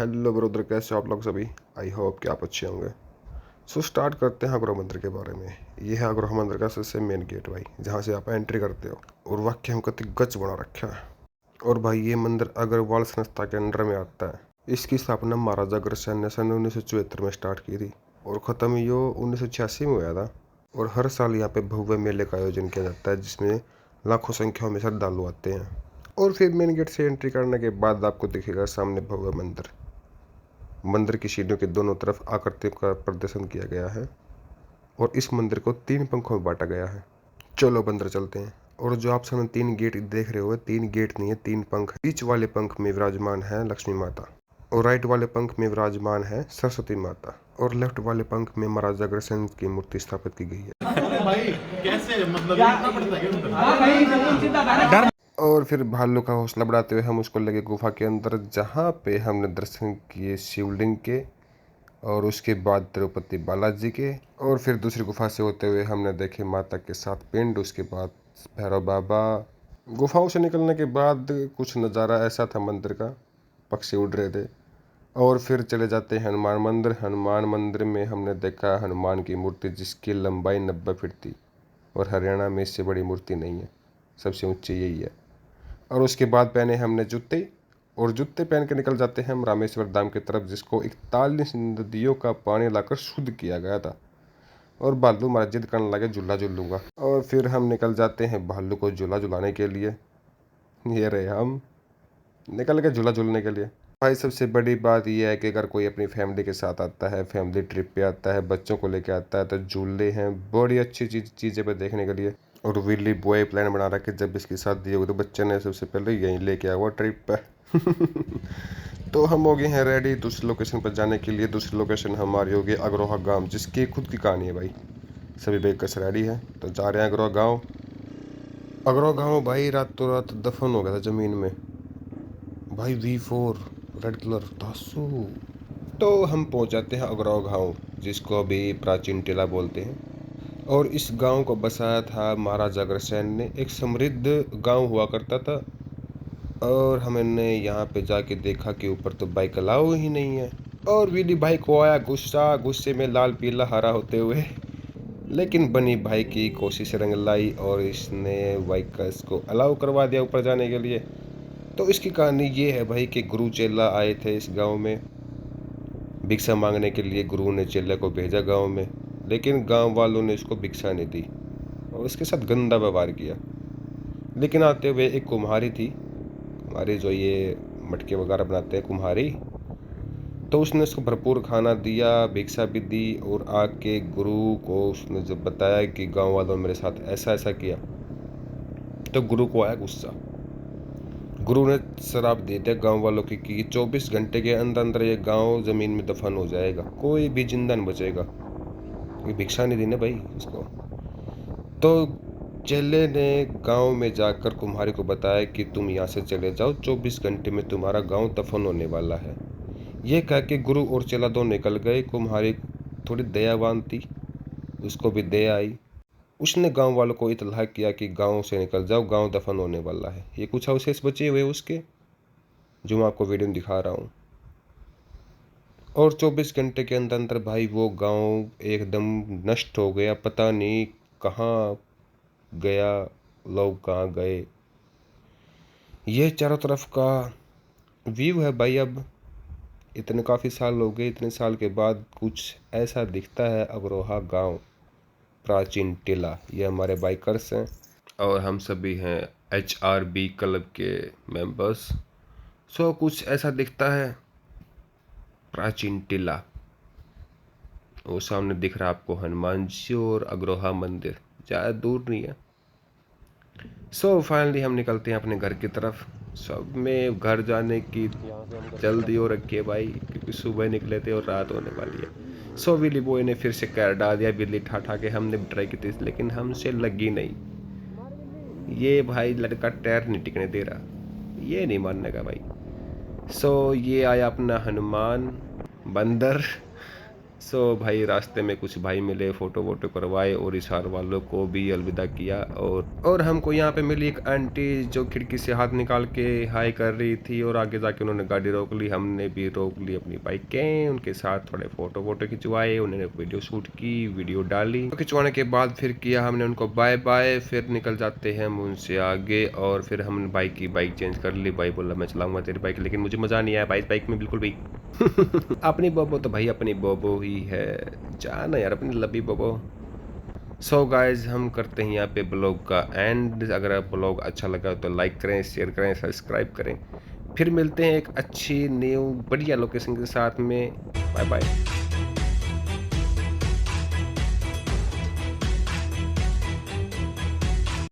Hello brother, कैसे हो आप लोग सभी। आई होप कि आप अच्छे होंगे। सो स्टार्ट करते हैं अग्रह मंदिर के बारे में। ये है अग्रह मंदिर का सबसे मेन गेट भाई, जहाँ से आप एंट्री करते हो। और वाक्य हमको गच बना रखा है। और भाई ये मंदिर अग्रवाल संस्था के अंडर में आता है। इसकी स्थापना महाराजा अग्रसेन ने सन 1974 में स्टार्ट की थी और ख़त्म यो 1986 में हुआ था। और हर साल यहाँ पे भव्य मेले का आयोजन किया जाता है, जिसमें लाखों संख्या में श्रद्धालु आते हैं। और फिर मेन गेट से एंट्री करने के बाद आपको दिखेगा सामने भव्य मंदिर। मंदिर की सीढ़ियों के दोनों तरफ आकृतियों का प्रदर्शन किया गया है और इस मंदिर को 3 पंखों में बांटा गया है। चलो अंदर चलते हैं। और जो आप सामने 3 गेट देख रहे हो, 3 गेट नहीं है, 3 पंख। बीच वाले पंख में विराजमान है लक्ष्मी माता और राइट वाले पंख में विराजमान है सरस्वती माता और लेफ्ट वाले पंख में महाराजा अग्रसेन की मूर्ति स्थापित की गई है। भाई कैसे मतलब इतना पड़ता है। और फिर भालू का हौसला बढ़ाते हुए हम उसको लगे गुफा के अंदर, जहाँ पे हमने दर्शन किए शिवलिंग के और उसके बाद तिरुपति बालाजी के। और फिर दूसरी गुफा से होते हुए हमने देखे माता के 7 पिंड, उसके बाद भैरव बाबा। गुफाओं से निकलने के बाद कुछ नज़ारा ऐसा था मंदिर का, पक्षी उड़ रहे थे। और फिर चले जाते हैं हनुमान मंदिर। हनुमान मंदिर में हमने देखा हनुमान की मूर्ति, जिसकी लंबाई 90 फीट थी और हरियाणा में इससे बड़ी मूर्ति नहीं है, सबसे ऊंची यही है। और उसके बाद पहने हमने जूते और जूते पहन के निकल जाते हैं हम रामेश्वर धाम की तरफ, जिसको 41 नदियों का पानी लाकर शुद्ध किया गया था। और भालू हमारा जिद करने लगे झूला झूलूंगा। और फिर हम निकल जाते हैं भालू को झूला झुलाने के लिए। ये रहे हम निकल के झूला झूलने के लिए। भाई सबसे बड़ी बात यह है कि अगर कोई अपनी फैमिली के साथ आता है, फैमिली ट्रिप पे आता है, बच्चों को लेके आता है, तो झूले हैं बड़ी अच्छी चीज़ें पे देखने के लिए। और विली बॉय प्लान बना रहा कि जब इसकी शादी होगी तो बच्चे ने सबसे पहले यहीं लेके आया हुआ ट्रिप पे। तो हम हो गए हैं रेडी दूसरी लोकेशन पर जाने के लिए। दूसरी लोकेशन हमारी होगी अग्रोहा गांव, जिसकी खुद की कहानी है भाई। सभी बेकस रेडी है तो जा रहे हैं अग्रोहा गांव। अग्रोहा गांव भाई रातों रात दफन हो गया था ज़मीन में भाई। V4 red colour धासू। तो हम पहुंच जाते हैं अग्रोहा गांव, जिसको अभी प्राचीन टीला बोलते हैं। और इस गांव को बसाया था महाराजा अग्रसेन ने। एक समृद्ध गांव हुआ करता था। और हमने यहाँ पे जाके देखा कि ऊपर तो बाइक अलाउ ही नहीं है। और विली भाई को आया गुस्सा, गुस्से में लाल पीला हरा होते हुए। लेकिन बनी भाई की कोशिश रंग लाई और इसने बाइकर्स को अलाउ करवा दिया ऊपर जाने के लिए। तो इसकी कहानी ये है भाई कि गुरु चेला आए थे इस गांव में भिक्षा मांगने के लिए। गुरु ने चेले को भेजा गांव में, लेकिन गांव वालों ने उसको भिक्षा नहीं दी और उसके साथ गंदा व्यवहार किया। लेकिन आते हुए एक कुम्हारी थी, हमारे जो ये मटके वगैरह बनाते हैं कुम्हारी, तो उसने उसको भरपूर खाना दिया, भिक्षा भी दी। और आके गुरु को उसने जब बताया कि गांव वालों ने मेरे साथ ऐसा ऐसा किया, तो गुरु को आया गुस्सा। गुरु ने शराप दे दिया गांव वालों की कि 24 घंटे के अंदर अंदर ये गांव जमीन में दफन हो जाएगा, कोई भी जिंदा नहीं बचेगा। ये भिक्षा नहीं दी ना भाई इसको। तो चेले ने गांव में जाकर कुम्हारी को बताया कि तुम यहाँ से चले जाओ, 24 घंटे में तुम्हारा गांव दफन होने वाला है। ये कह के गुरु और चेला दोनों निकल गए। कुम्हारी थोड़ी दयावान थी, उसको भी दया आई। उसने गांव वालों को इत्तला किया कि गांव से निकल जाओ, गांव दफन होने वाला है। ये कुछ अवशेष बचे हुए उसके, जो मैं आपको वीडियो में दिखा रहा हूँ। और 24 घंटे के अंदर अंदर भाई वो गांव एकदम नष्ट हो गया। पता नहीं कहाँ गया, लोग कहाँ गए। ये चारों तरफ का व्यू है भाई। अब इतने काफ़ी साल हो गए, इतने साल के बाद कुछ ऐसा दिखता है अग्रोहा गांव, प्राचीन टीला। ये हमारे बाइकर्स हैं और हम सभी हैं HRB क्लब के मेंबर्स। सो कुछ ऐसा दिखता है प्राचीन टीला। वो सामने दिख रहा है आपको हनुमान जी और अग्रोहा मंदिर, ज़्यादा दूर नहीं है। सो फाइनली हम निकलते हैं अपने घर की तरफ। सब में घर जाने की जल्दी हो रखी है भाई, क्योंकि सुबह निकले थे और रात होने वाली है। सो विली बॉय ने फिर से कैर डाल दिया बिल्ली ठा ठा के। हमने भी ट्राई की थी लेकिन हमसे लगी नहीं। ये भाई लड़का टायर नहीं टिकने दे रहा, ये नहीं मानने का भाई। सो ये आया अपना हनुमान बंदर, सो भाई रास्ते में कुछ भाई मिले, फ़ोटो वोटो करवाए और हिसार वालों को भी अलविदा किया। और हमको यहाँ पे मिली एक आंटी जो खिड़की से हाथ निकाल के हाय कर रही थी और आगे जाके उन्होंने गाड़ी रोक ली। हमने भी रोक ली अपनी बाइकें, उनके साथ थोड़े फ़ोटो वोटो खिंचवाए, उन्होंने वीडियो शूट की, वीडियो डाली। तो खिंचवाने के बाद फिर किया हमने उनको बाय बाय, फिर निकल जाते हैं हम उनसे आगे। और फिर हमने बाइक चेंज कर ली। भाई बोला मैं चलाऊँगा तेरी बाइक, लेकिन मुझे मज़ा नहीं आया भाई इस बाइक में बिल्कुल भी। अपनी बोबो तो भाई अपनी बोबो ही है, जाना यार अपनी लबी बोबो। सो गाइज हम करते हैं यहाँ पे ब्लॉग का एंड। अगर आप ब्लॉग अच्छा लगा तो लाइक करें, शेयर करें, सब्सक्राइब करें। फिर मिलते हैं एक अच्छी न्यू बढ़िया लोकेशन के साथ में। Bye bye.